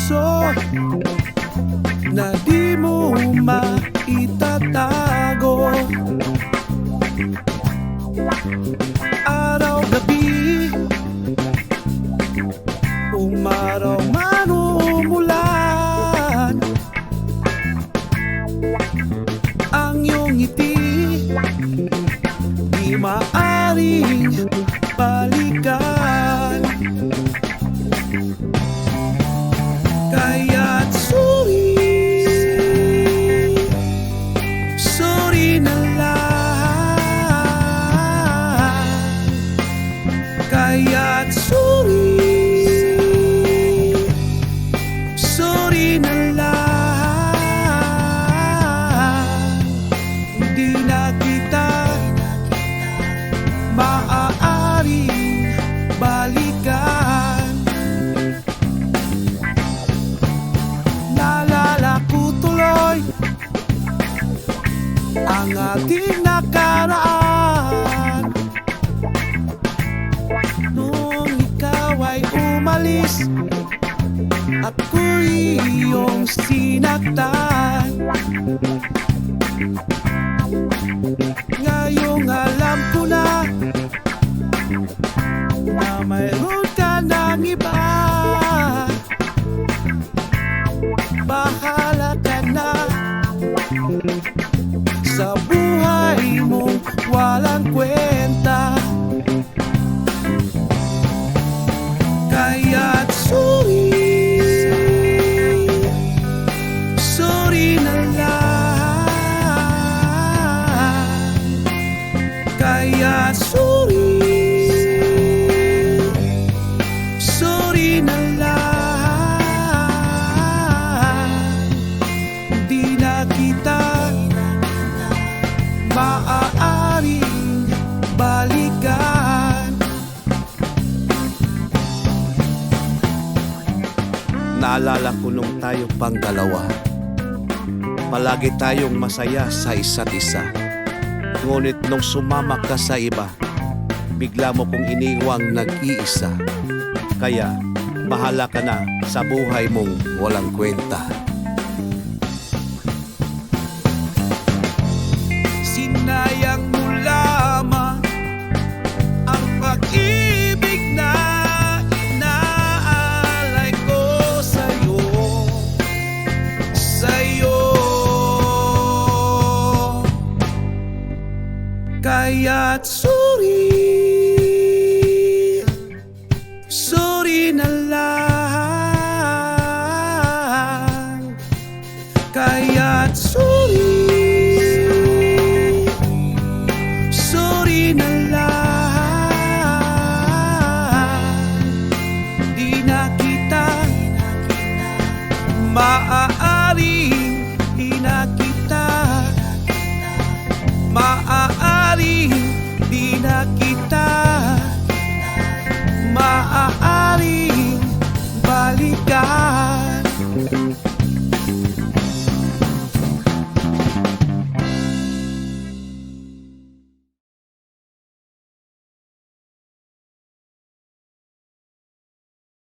puso na di mo maitatago. Araw-gabi, umaraw man umulan, ang iyong ngiti di maaring balikan. Kaya't suri na lang. Kaya't suri na lang. Hindi na kita maaaring balikan. Naalala ko tuloy ang ating nakaraan nung ikaw ay umalis at ako'y iyong sinaktan. Ngayong alam ko na mayroon ka ng iba. Bahala ka na sa buhay mong walang kwenta. Kaya't suri na lang. Kaya't suri na lang. Di na kita maaaring balikan. Naalala ko nung tayo pang dalawa, palagi tayong masaya sa isa't isa. Ngunit nung sumama ka sa iba, bigla mo kong iniwang nag-iisa. Kaya bahala ka na sa buhay mong walang kwenta.